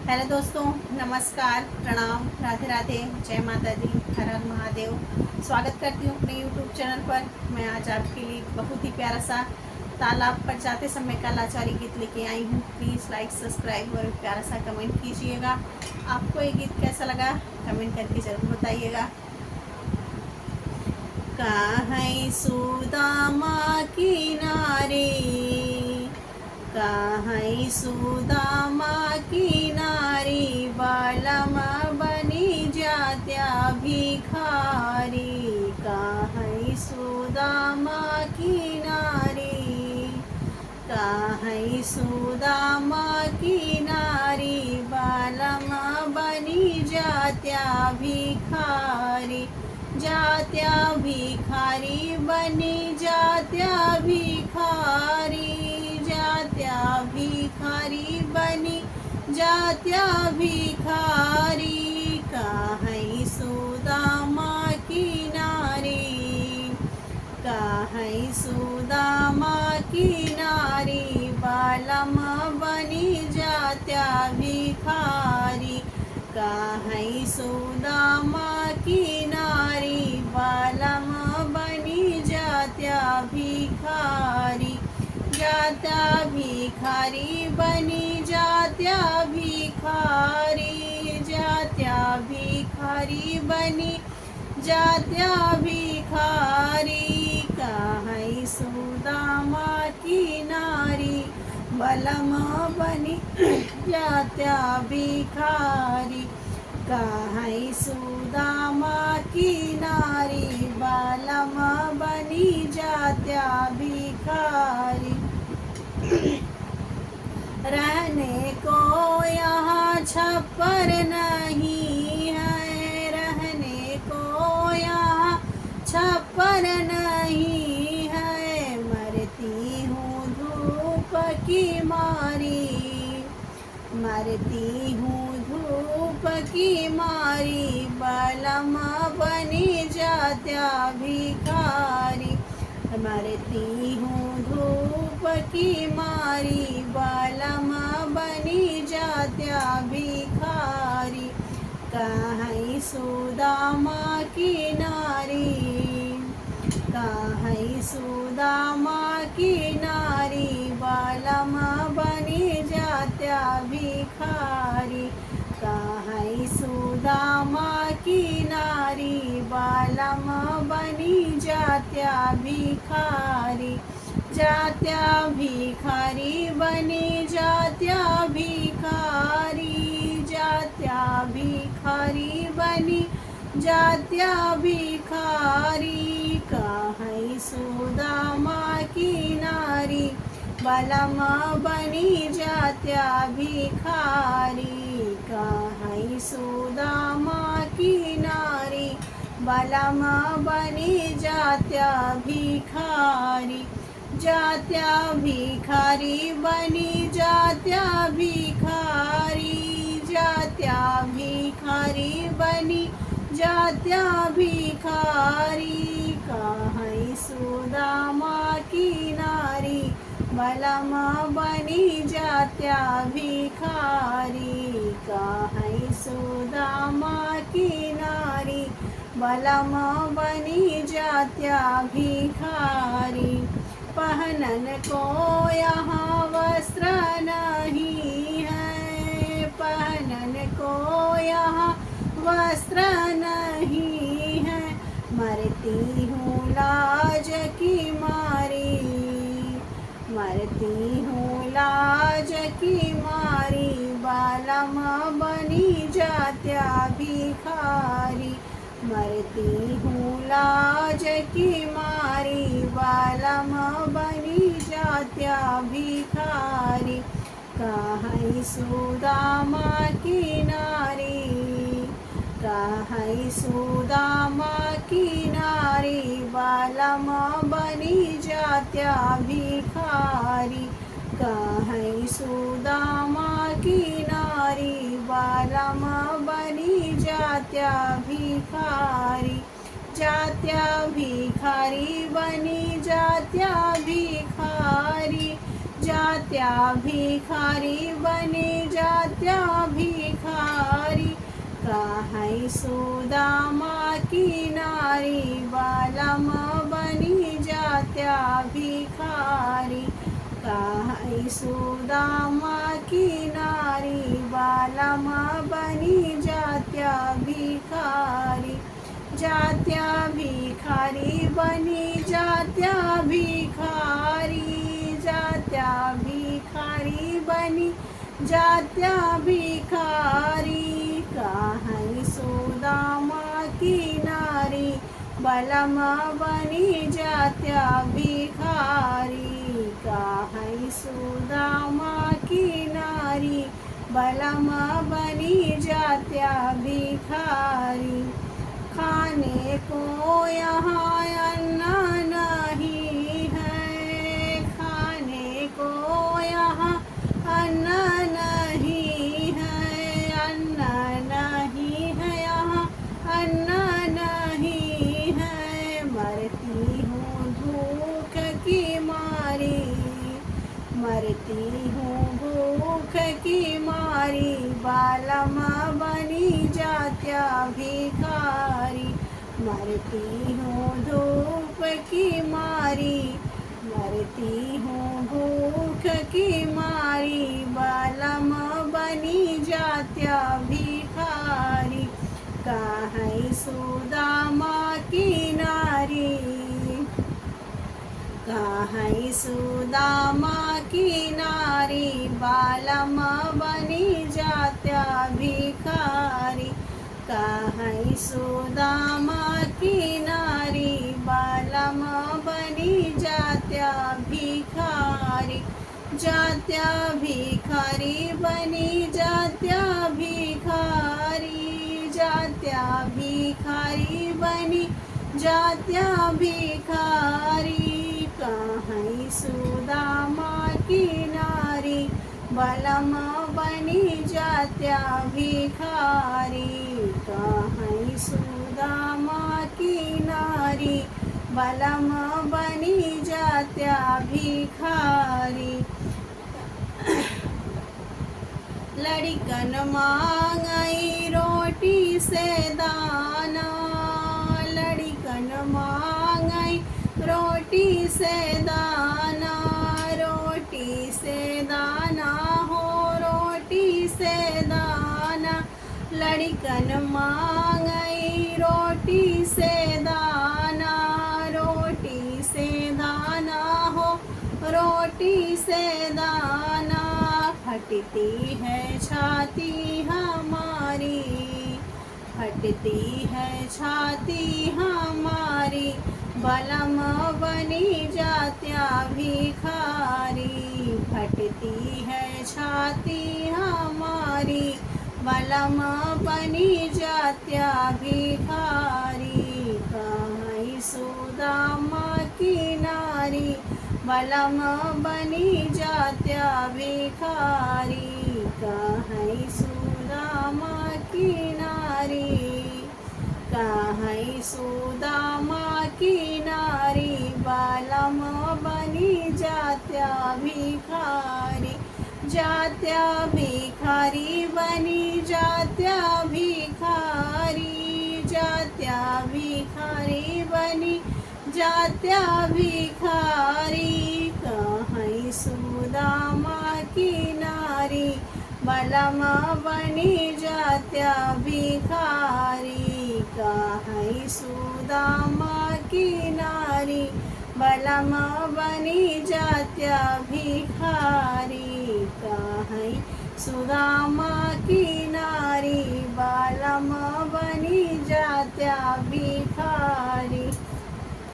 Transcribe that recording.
Hello दोस्तों, नमस्कार, प्रणाम, राधे राधे, जय माता दी, हर हर महादेव। स्वागत करती हूँ अपने यूट्यूब चैनल पर। मैं आज आपके लिए बहुत ही प्यारा सा तालाब पर जाते समय का लाचारी गीत लेके आई हूँ। प्लीज़ लाइक, सब्सक्राइब और प्यारा सा कमेंट कीजिएगा। आपको ये गीत कैसा लगा कमेंट करके ज़रूर बताइएगा। कहीं सुदामा किनारे, कहीं सुदामा किनारी, बालम बनी जात्या भिखारी। कहीं सुदामा किनारी, कहीं सुदामा किनारी, बालम बनी जात्या भिखारी। जात्या भिखारी बनी जात्या भिखारी, जात्या भिखारी बनी जात्या भिखारी। कहीं सुदामा किनारी, कहीं सुदामा किनारी, बालम बनी जात्या भिखारी। कहीं सुदामा किनारी, बालम बनी जात्या भिखारी। जात्या भिखारी बनी जात्या भिखारी, जात्या भिखारी बनी जात्या भिखारी। कहीं सुदामा किनारी, बालम बनी जात्या भिखारी। कहीं सुदामा किनारी, बालम बनी जात्या भिखारी। रहने को यहाँ छप्पर नहीं है, रहने को यहाँ छप्पर नहीं है। मरती हूँ धूप की मारी, मरती हूँ धूप की मारी, बालम बनी जात्या भिखारी। मरती हूँ धूप की मारी, बालम बनी जात्या भिखारी। कहीं सुदामा किनारी, कहीं सुदामा किनारी, बालम बनी जात्या भिखारी। कहीं सुदामा किनारी, बालम बनी जात्या भिखारी। जात्या भिखारी बनी जात्या भिखारी, जात्या भिखारी बनी जात्या भिखारी। कहीं सुदामा किनारी, बालम बनी जात्या भिखारी। कहीं सुदामा किनारी, बालम बनी जात्या भिखारी। जात्या भिखारी बनी जात्या भिखारी, जात्या भिखारी बनी जात्या भिखारी। कहीं सुदामा किनारी, बालम बनी जात्या भिखारी। कहीं सुदामा किनारी, बालम बनी जात्या भिखारी। पहनन को यहाँ वस्त्र नहीं है, पहनन को यहाँ वस्त्र नहीं है। मरती हूँ लाज की मारी, मरती हूँ लाज की मारी, बालम बनी जात्या भिखारी। मरती हूँ लाज की मारी, बालम बनी जात्या भिखारी। कहीं सुदामा किनारी, कहीं सुदामा किनारी, बालम बनी जात्या भिखारी। कहीं सुदामा किनारी, बालम बनी जात्या भिखारी। जात्या भिखारी बनी जात्या भिखारी, जात्या भिखारी बनी जात्या भिखारी। सुदामा की नारी बालम बनी जात्या भिखारी। कहाँ सुदामा की नारी बालम बनी जात्या भिखारी। जात्या भिखारी बनी जात्या भिखारी। जात्या भिखारी बनी जात्या भिखारी। कहाँ सुदामा की नारी बालम बनी जात्या भिखारी। कहाँ सुदामा की नारी बालम बनी जात्या भिखारी। खाने को यहाँ अन्न नहीं है। खाने को यहाँ अन्न नहीं है। अन्न नहीं है यहाँ अन्न नहीं है। मरती हूँ भूख की मारी। मरती हूँ भूख की मारी बालम बनी जात्या भिखारी। मरती हूँ धूप की मारी। मरती हूँ भूख की मारी बालम बनी जात्या भिखारी। कहाँ सुदामा की नारी। कहाँ सुदामा की नारी बालम बनी जात्या भिखारी। कहाँ सुदामा की नारी बालम बनी जात्या भिखारी। जात्या भिखारी बनी जात्या भिखारी। जात्या भिखारी बनी जात्या भिखारी। कहाँ सुदामा की नारी बालम बनी जात्या भिखारी। कहाँ सुदामा की नारी बालम बनी जात्या भिखारी। लड़कन मांगई रोटी से दाना। लड़कन मांगई रोटी से दाना। रोटी से दाना हो रोटी से दाना। लड़कन मांगई रोटी से दाना। रोटी से दाना हो रोटी से दाना। फटती है छाती हमारी। फटती है छाती हमारी बालम बनी जात्या भिखारी। फटती है छाती हमारी बालम बनी जात्या भिखारी। कहाँ सुदामा की नारी बालम बनी जात्या भिखारी। कहाँ सुदामा की नारी। कहाँ सुदामा की नारी बालम बनी जात्या भिखारी। जात्या भिखारी बनी जात्या भिखारी। जात्या भिखारी बनी जात्या भिखारी। कहाँ सुदामा की नारी बालम बनी जात्या भिखारी। कहाँ सुदामा की नारी बालम बनी जात्या भिखारी। कहाँ सुदामा की नारी बालम बनी जात्या भिखारी।